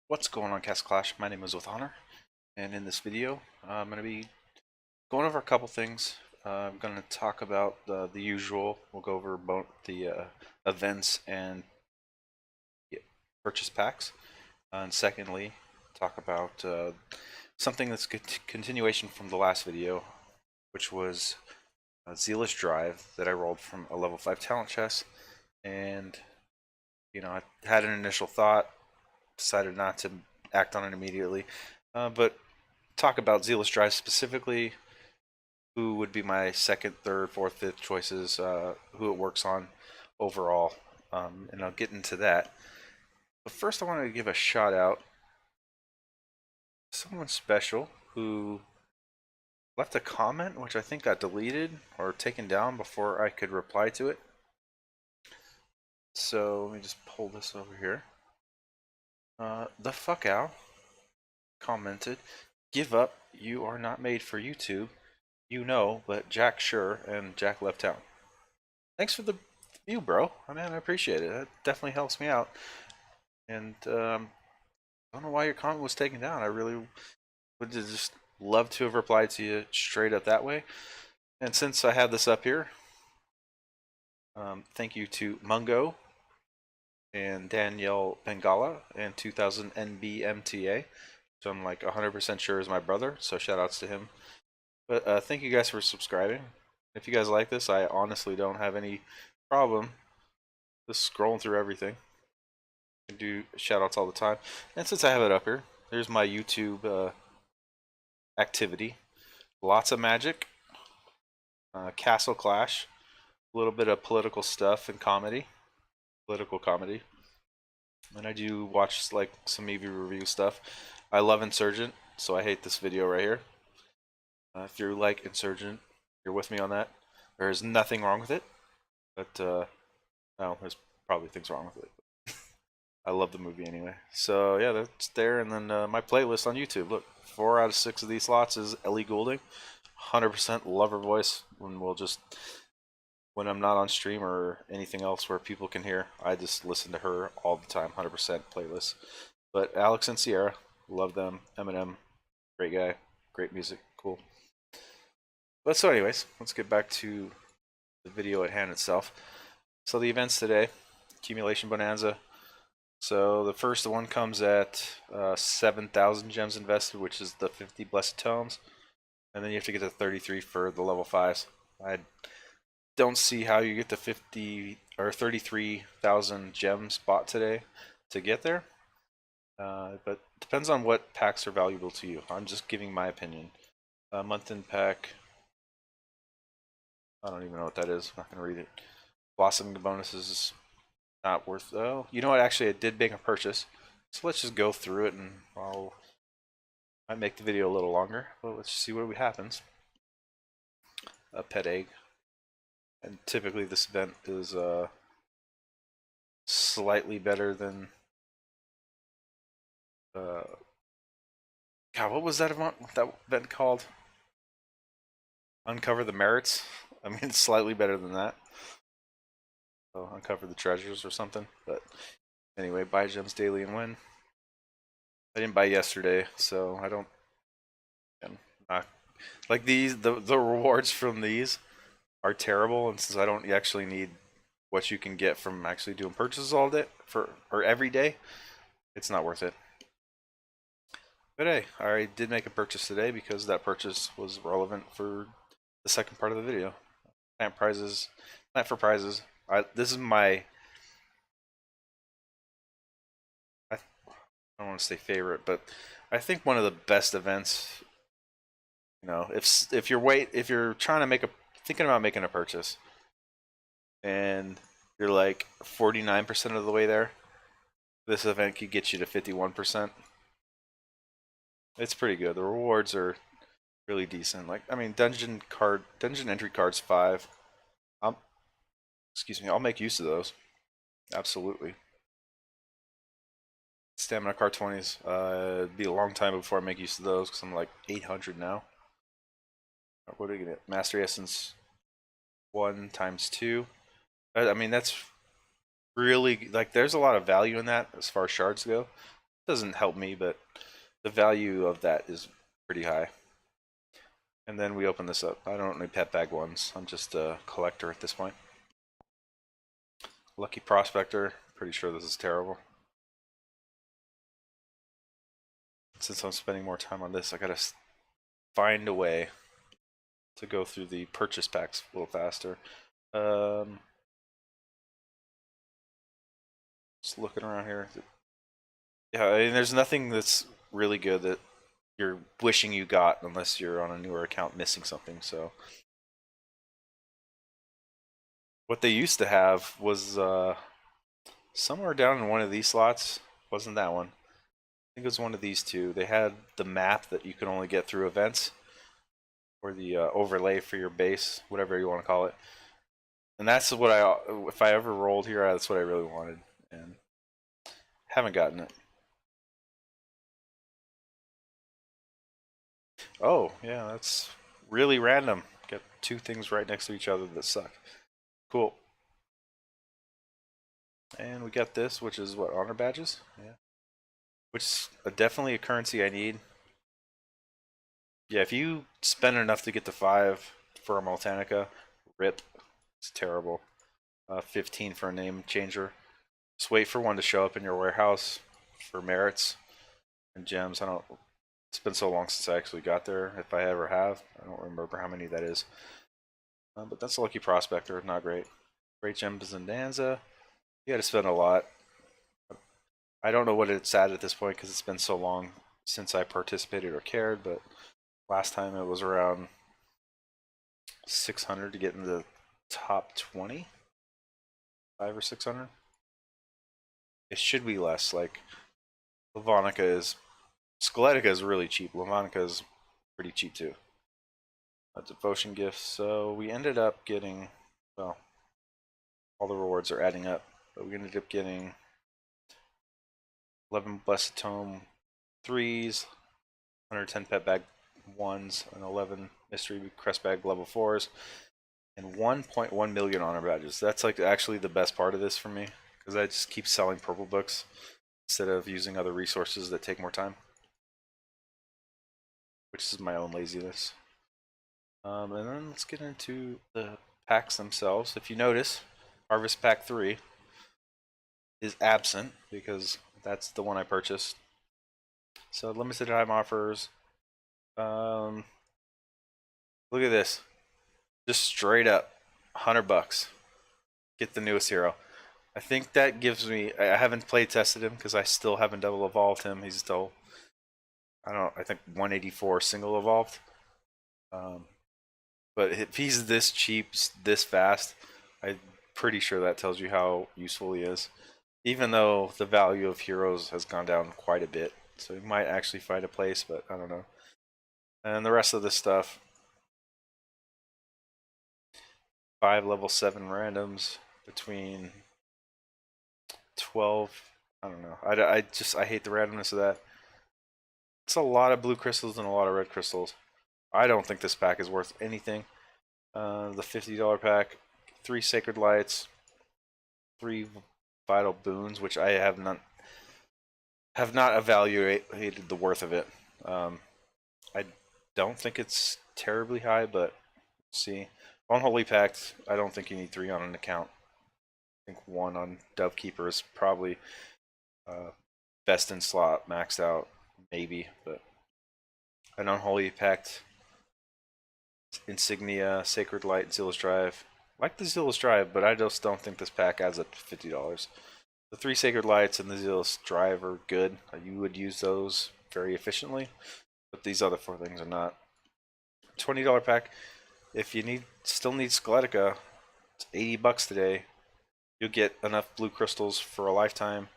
What's going on, Cast Clash? My name is With Honor, and in this video, I'm going to be going over a couple things. I'm going to talk about the usual. We'll go over both the events and purchase packs, and secondly, talk about something that's a continuation from the last video, which was a Zealous Drive that I rolled from a level 5 talent chest, and I had an initial thought, decided not to act on it immediately, but talk about Zealous Drive specifically, who would be my second, third, fourth, fifth choices, who it works on overall, and I'll get into that. But first, I wanted to give a shout out to someone special who left a comment, which I think got deleted or taken down before I could reply to it. So let me just pull this over here. The fuck out commented, "Give up, you are not made for YouTube. You know, but Jack sure," and Jack left town. Thanks for the view, bro. I mean, I appreciate it. That definitely helps me out. And I don't know why your comment was taken down. I really would just love to have replied to you straight up that way. And since I have this up here, thank you to Mungo and Danielle Bengala and 2000 NBMTA, which I'm like 100% sure is my brother. So shout outs to him. But thank you guys for subscribing. If you guys like this, I honestly don't have any problem just scrolling through everything. I do shout outs all the time. And since I have it up here, there's my YouTube activity. Lots of magic, Castle Clash, a little bit of political stuff and comedy, political comedy. And I do watch like some EV review stuff. I love Insurgent, so I hate this video right here. If you're like Insurgent, you're with me on that. There's nothing wrong with it, but no, there's probably things wrong with it. I love the movie anyway. So yeah, that's there. And then my playlist on YouTube. Look, 4 out of 6 of these slots is Ellie Goulding. 100% love her voice. When I'm not on stream or anything else where people can hear, I just listen to her all the time. 100% playlist. But Alex and Sierra, love them. Eminem, great guy, great music, cool. But so anyways, let's get back to the video at hand itself. So the events today, accumulation bonanza. So the first one comes at 7,000 gems invested, which is the 50 blessed tomes, and then you have to get to 33 for the level 5s. I don't see how you get to 50 or 33,000 gems bought today to get there, but depends on what packs are valuable to you. I'm just giving my opinion. Month-end pack, I don't even know what that is. I'm not going to read it. Blossoming bonuses is not worth though. You know what? Actually, I did make a purchase, so let's just go through it, and might make the video a little longer. But let's see what happens. A pet egg, and typically this event is slightly better than. God, what was that event called? Uncover the merits. I mean, it's slightly better than that. So uncover the treasures or something. But anyway, buy gems daily and win. I didn't buy yesterday, so I don't. Like these, the rewards from these are terrible, and since I don't actually need what you can get from actually doing purchases all day or every day, it's not worth it. But hey, I did make a purchase today because that purchase was relevant for the second part of the video. Plant prizes, plant for prizes. This is my, I don't want to say favorite, but I think one of the best events. You know, if you're trying to thinking about making a purchase, and you're like 49% of the way there, this event could get you to 51%. It's pretty good. The rewards are really decent. Like, I mean, dungeon entry cards 5. Excuse me, I'll make use of those. Absolutely. Stamina card 20s. It'd be a long time before I make use of those because I'm like 800 now. What are we gonna get? Mastery Essence 1 times 2. I mean, that's really, like, there's a lot of value in that as far as shards go. Doesn't help me, but the value of that is pretty high. And then we open this up. I don't need pet bag ones. I'm just a collector at this point. Lucky Prospector. Pretty sure this is terrible. Since I'm spending more time on this, I gotta find a way to go through the purchase packs a little faster. Just looking around here. Yeah, I mean, there's nothing that's really good that you're wishing you got unless you're on a newer account missing something. So what they used to have was somewhere down in one of these slots. Wasn't that one? I think it was one of these two. They had the map that you could only get through events, or the overlay for your base, whatever you want to call it. And that's what if I ever rolled here, that's what I really wanted, and haven't gotten it. Oh, yeah, that's really random. Got two things right next to each other that suck. Cool. And we got this, which is what, honor badges? Yeah. Which is definitely a currency I need. Yeah, if you spend enough to get to 5 for a Multanica, rip. It's terrible. 15 for a name changer. Just wait for one to show up in your warehouse for merits and gems. I don't. It's been so long since I actually got there. If I ever have, I don't remember how many that is. But that's a lucky prospector. Not great. Great gem Zandanza. You got to spend a lot. I don't know what it's at this point because it's been so long since I participated or cared. But last time it was around 600 to get into the top 20, 5 or 600. It should be less. Like Lavonica is, Skeletica is really cheap. Lavonica is pretty cheap too. A devotion gift. So we ended up getting, well, all the rewards are adding up, but we ended up getting 11 Blessed Tome 3s, 110 Pet Bag 1s, and 11 Mystery Crest Bag level 4s, and 1.1 million honor badges. That's like actually the best part of this for me, because I just keep selling purple books instead of using other resources that take more time, which is my own laziness. And then let's get into the packs themselves. If you notice, Harvest Pack 3 is absent because that's the one I purchased. So limited time offers. Look at this. Just straight up, $100. Get the newest hero. I think that gives me. I haven't play tested him because I still haven't double evolved him. He's still, I think 184 single evolved. But if he's this cheap, this fast, I'm pretty sure that tells you how useful he is. Even though the value of heroes has gone down quite a bit. So he might actually find a place, but I don't know. And the rest of this stuff, 5 level 7 randoms between 12. I don't know. I hate the randomness of that. It's a lot of blue crystals and a lot of red crystals. I don't think this pack is worth anything. The $50 pack, 3 Sacred Lights, 3 Vital Boons, which I have not evaluated the worth of it. I don't think it's terribly high, but see. Unholy Pact, I don't think you need 3 on an account. I think 1 on Dovekeeper is probably best in slot, maxed out, maybe, but an Unholy Pact, Insignia, Sacred Light, Zealous Drive. I like the Zealous Drive, but I just don't think this pack adds up to $50. The 3 Sacred Lights and the Zealous Drive are good. You would use those very efficiently, but these other 4 things are not. $20 pack. If you still need Skeletica, it's $80 today. You'll get enough blue crystals for a lifetime,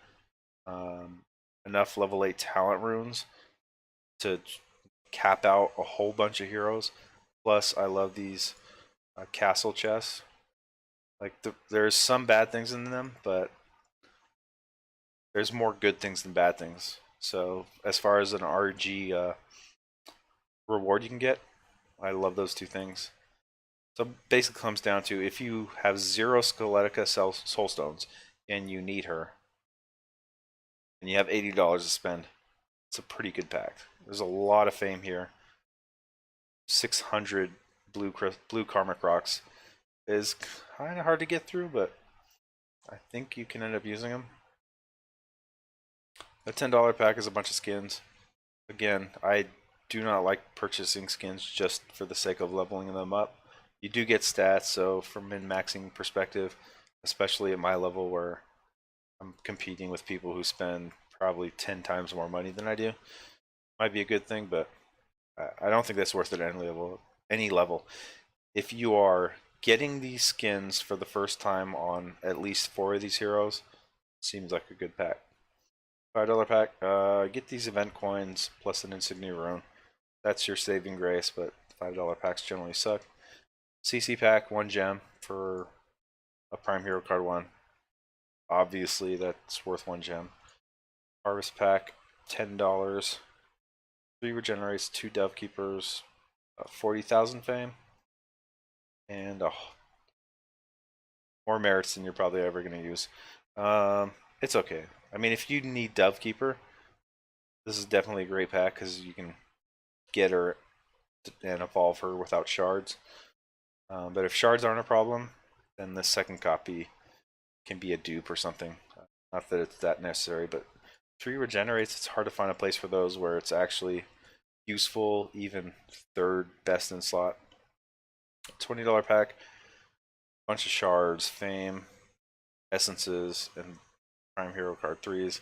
enough level 8 talent runes to cap out a whole bunch of heroes. Plus, I love these castle chests. Like there's some bad things in them, but there's more good things than bad things. So as far as an RG reward you can get, I love those 2 things. So basically comes down to if you have 0 Skeletica Soulstones and you need her, and and you have $80 to spend. It's a pretty good pack. There's a lot of fame here. 600 blue Karmic Rocks is kind of hard to get through, but I think you can end up using them. A $10 pack is a bunch of skins. Again, I do not like purchasing skins just for the sake of leveling them up. You do get stats, so from min-maxing perspective, especially at my level where I'm competing with people who spend probably 10 times more money than I do, might be a good thing, but I don't think that's worth it at any level. Any level. If you are getting these skins for the first time on at least 4 of these heroes, seems like a good pack. $5 pack, get these event coins plus an insignia rune. That's your saving grace, but $5 packs generally suck. CC pack, 1 gem for a Prime Hero card 1. Obviously, that's worth 1 gem. Harvest pack, $10. 3 regenerates, 2 Dove Keepers, 40,000 fame, and more merits than you're probably ever going to use. It's okay. I mean, if you need Dove Keeper, this is definitely a great pack because you can get her and evolve her without shards. But if shards aren't a problem, then the second copy can be a dupe or something. Not that it's that necessary, but 3 regenerates, it's hard to find a place for those where it's actually useful, even third best in slot. $20 pack, bunch of shards, fame, essences, and Prime Hero card 3s.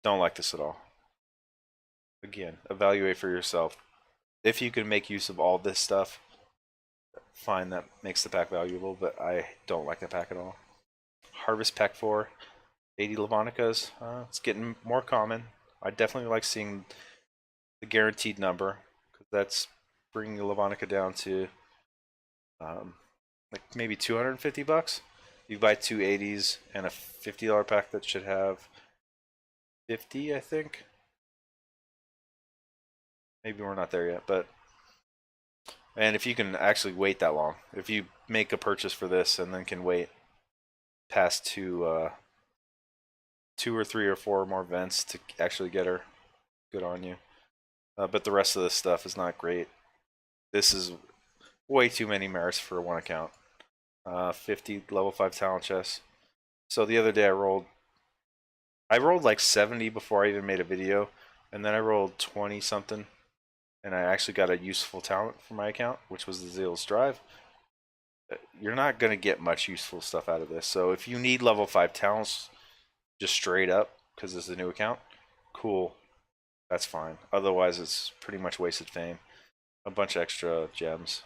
Don't like this at all. Again, evaluate for yourself. If you can make use of all this stuff, fine, that makes the pack valuable, but I don't like the pack at all. Harvest pack 4, 80 Lavonicas. It's getting more common. I definitely like seeing the guaranteed number, because that's bringing the Lavonica down to like maybe 250 bucks. You buy 2 80s and a $50 pack that should have 50, I think. Maybe we're not there yet, but and if you can actually wait that long, if you make a purchase for this and then can wait past 2 or 3 or 4 more vents to actually get her, good on you. But the rest of this stuff is not great. This is way too many merits for one account. 50 level 5 talent chests. So the other day I rolled like 70 before I even made a video, and then I rolled 20 something, and I actually got a useful talent for my account, which was the Zealous Drive. You're not going to get much useful stuff out of this. So if you need level 5 talents just straight up because it's a new account, cool, that's fine. Otherwise it's pretty much wasted fame. A bunch of extra gems,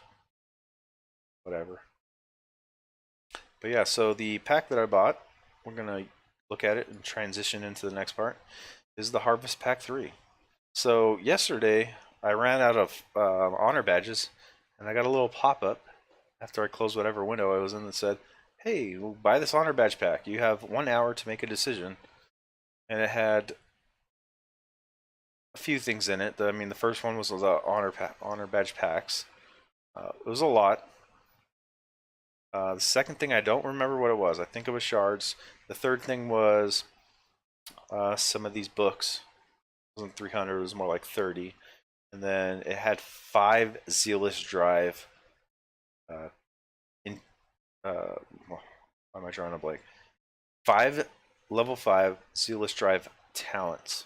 whatever. But yeah, so the pack that I bought, we're going to look at it and transition into the next part, is the Harvest Pack 3. So yesterday I ran out of honor badges, and I got a little pop-up after I closed whatever window I was in that said, hey, we'll buy this honor badge pack. You have 1 hour to make a decision. And it had a few things in it. I mean, the first one was the honor badge packs. It was a lot. The second thing, I don't remember what it was. I think it was shards. The third thing was some of these books. It wasn't 300, it was more like 30. And then it had 5 Zealous Drive why am I drawing a blank? 5 level 5 Zealous Drive talents,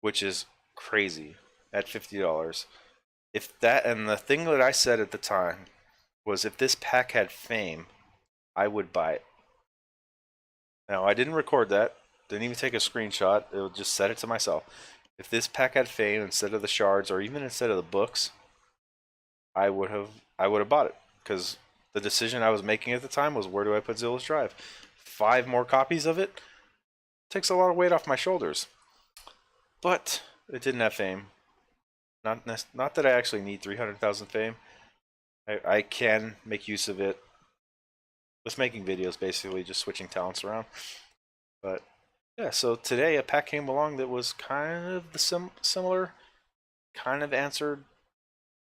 which is crazy at $50. If that, and the thing that I said at the time was, if this pack had fame, I would buy it. Now, I didn't record that, didn't even take a screenshot, it would just set it to myself. If this pack had fame instead of the shards, or even instead of the books, I would have bought it, because the decision I was making at the time was, where do I put Zealous Drive? 5 more copies of it takes a lot of weight off my shoulders. But it didn't have fame. Not that I actually need 300,000 fame. I can make use of it with making videos, basically just switching talents around. But yeah, so today a pack came along that was kind of the similar, kind of answered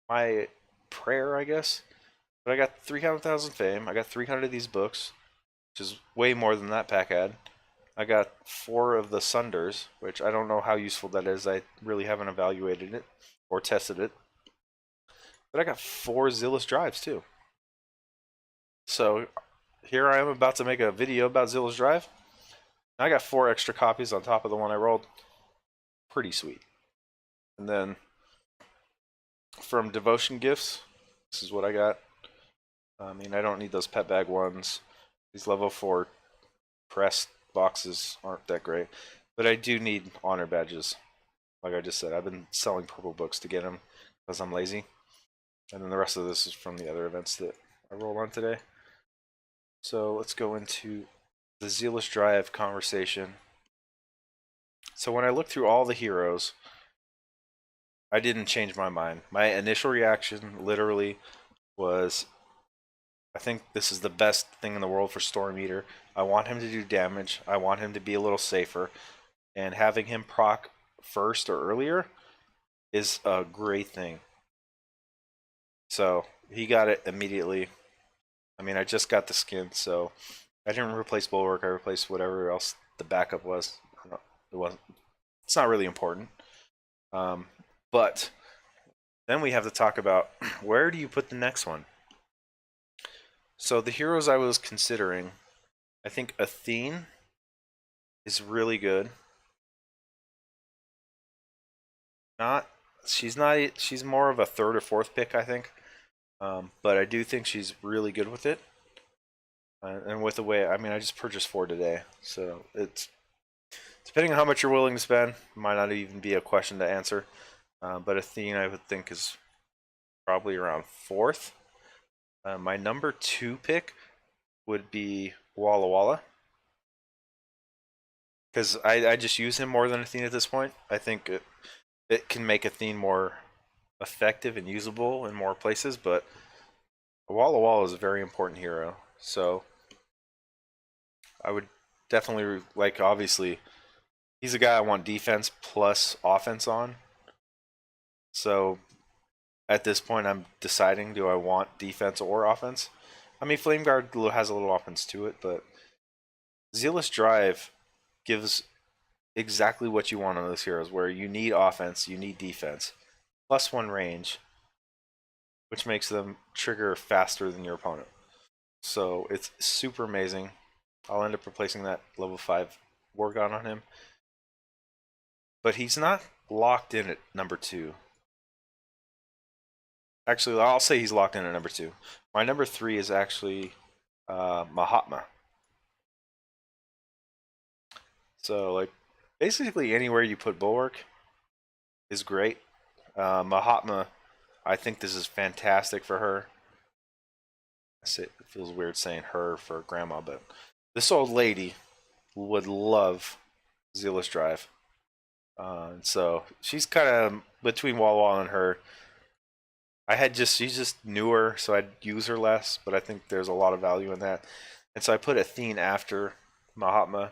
my prayer, I guess. But I got 300,000 fame. I got 300 of these books, which is way more than that pack had. I got 4 of the Sunders, which I don't know how useful that is. I really haven't evaluated it or tested it. But I got 4 Zealous Drives too. So here I am about to make a video about Zealous Drive. I got 4 extra copies on top of the one I rolled. Pretty sweet. And then from Devotion Gifts, this is what I got. I mean, I don't need those pet bag ones. These level 4 pressed boxes aren't that great. But I do need honor badges. Like I just said, I've been selling purple books to get them because I'm lazy. And then the rest of this is from the other events that I rolled on today. So let's go into the Zealous Drive conversation. So when I looked through all the heroes, I didn't change my mind. My initial reaction literally was, I think this is the best thing in the world for Storm Eater. I want him to do damage. I want him to be a little safer. And having him proc first or earlier is a great thing. So he got it immediately. I mean, I just got the skin, so I didn't replace Bulwark. I replaced whatever else the backup was. It wasn't. It's not really important. But then we have to talk about where do you put the next one. So the heroes I was considering, I think Athene is really good. She's more of a third or fourth pick, I think. But I do think she's really good with it. And with the way, I mean, I just purchased 4 today, so it's depending on how much you're willing to spend, it might not even be a question to answer. But Athene, I would think, is probably around 4th. My number 2 pick would be Walla Walla, because I just use him more than Athene at this point. I think it can make Athene more effective and usable in more places, but Walla Walla is a very important hero. So I would definitely, like, obviously, he's a guy I want defense plus offense on. So at this point, I'm deciding, do I want defense or offense? I mean, Flame Guard has a little offense to it, but Zealous Drive gives exactly what you want on those heroes, where you need offense, you need defense, +1 range, which makes them trigger faster than your opponent. So it's super amazing. I'll end up replacing that level 5 Wargon on him. But he's not locked in at number 2. Actually, I'll say he's locked in at number 2. My number 3 is actually Mahatma. So, like, basically anywhere you put Bulwark is great. Mahatma, I think this is fantastic for her. It feels weird saying her for grandma, but this old lady would love Zealous Drive. So she's kind of between Walla Walla and her. She's just newer, so I'd use her less, but I think there's a lot of value in that. And so I put Athene after Mahatma.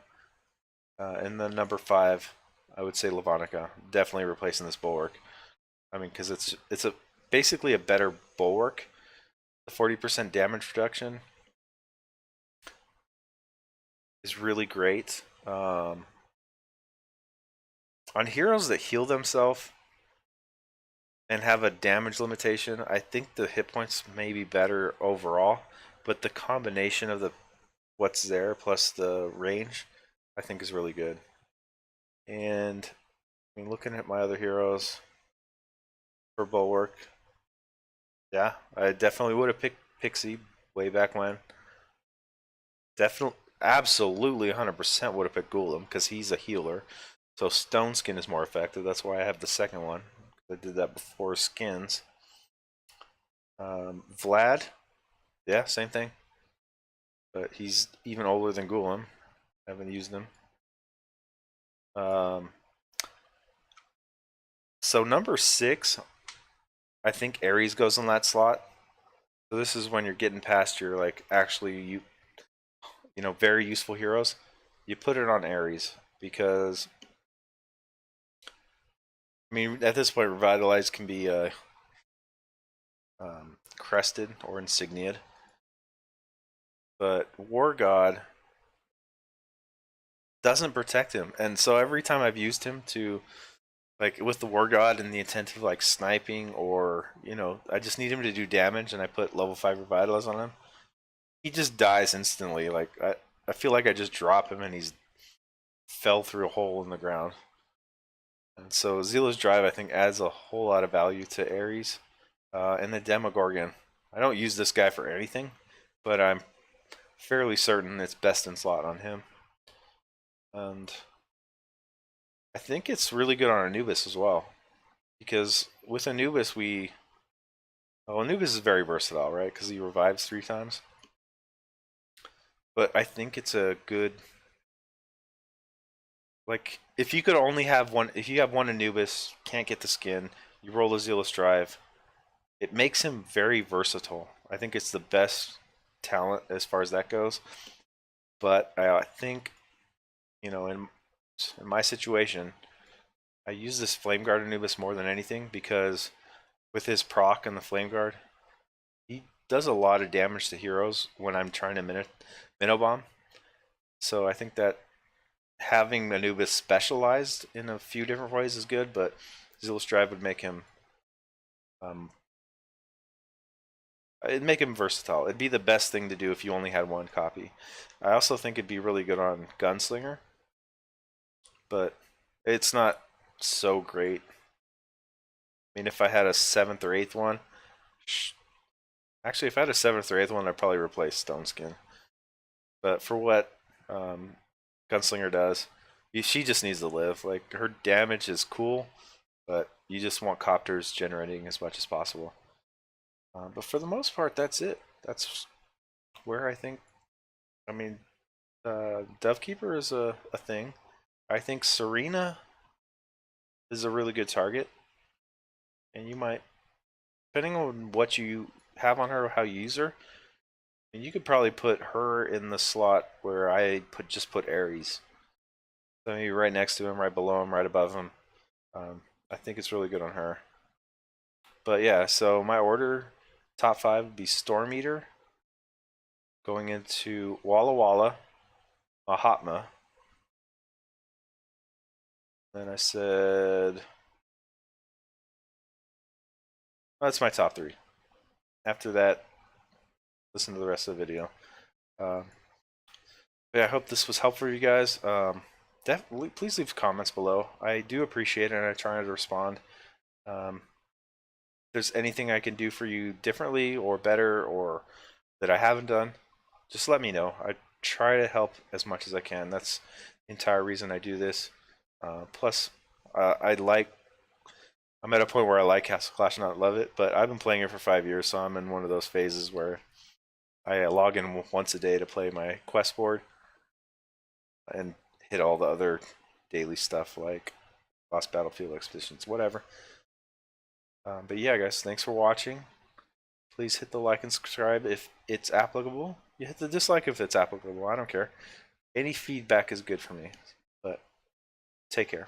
And then number 5, I would say Lavanica. Definitely replacing this Bulwark. I mean, because it's basically a better Bulwark. The 40% damage reduction is really great. On heroes that heal themselves and have a damage limitation, I think the hit points may be better overall, but the combination of what's there plus the range, I think is really good. And I mean, looking at my other heroes for Bulwark, yeah, I definitely would have picked Pixie way back when. Definitely, absolutely 100% would have picked Golem because he's a healer. So Stone Skin is more effective. That's why I have the second one. I did that before skins. Vlad, yeah, same thing. But he's even older than Golem. Haven't used him. So number 6, I think Ares goes in that slot. So this is when you're getting past your, like, actually you know, very useful heroes. You put it on Ares because, I mean, at this point, Revitalized can be crested or insigniaed. But War God doesn't protect him. And so every time I've used him to, like with the War God and the intent of like sniping, or I just need him to do damage, and I put level 5 Revitalize on him, he just dies instantly. Like I feel like I just drop him and he's fell through a hole in the ground. And so Zealous Drive, I think, adds a whole lot of value to Ares. And the Demogorgon. I don't use this guy for anything, but I'm fairly certain it's best in slot on him. And I think it's really good on Anubis as well. Because with Anubis, Anubis is very versatile, right? Because he revives 3 times. But I think it's a good, like, if you could only have one, if you have one Anubis, can't get the skin, you roll a Zealous Drive, it makes him very versatile. I think it's the best talent as far as that goes. But I think, in my situation, I use this Flame Guard Anubis more than anything because with his proc and the Flame Guard, he does a lot of damage to heroes when I'm trying to Minnow Bomb. So I think that having Anubis specialized in a few different ways is good, but Zealous Drive would make him it'd make him versatile. It'd be the best thing to do if you only had one copy. I also think it'd be really good on Gunslinger, but it's not so great. I mean, if I had a 7th or 8th one, actually, if I had a 7th or 8th one, I'd probably replace Stone Skin. But for what Gunslinger does, she just needs to live. Like, her damage is cool, but you just want copters generating as much as possible. But for the most part, that's it. That's where I think. I mean, Dovekeeper is a thing. I think Serena is a really good target, and you might, depending on what you have on her, how you use her, and you could probably put her in the slot where I just put Ares. So maybe right next to him, right below him, right above him. I think it's really good on her. But yeah, so my order, top 5 would be Storm Eater, going into Walla Walla, Mahatma. Then I said, that's my top 3. After that, listen to the rest of the video. Yeah, I hope this was helpful for you guys. Definitely, please leave comments below. I do appreciate it, and I try to respond. If there's anything I can do for you differently or better, or that I haven't done, just let me know. I try to help as much as I can. That's the entire reason I do this. Plus, I'm at a point where I like Castle Clash, not love it, but I've been playing it for 5 years, so I'm in one of those phases where I log in once a day to play my quest board and hit all the other daily stuff like Lost Battlefield Expeditions, whatever. But yeah, guys, thanks for watching. Please hit the like and subscribe if it's applicable. You hit the dislike if it's applicable. I don't care. Any feedback is good for me. But take care.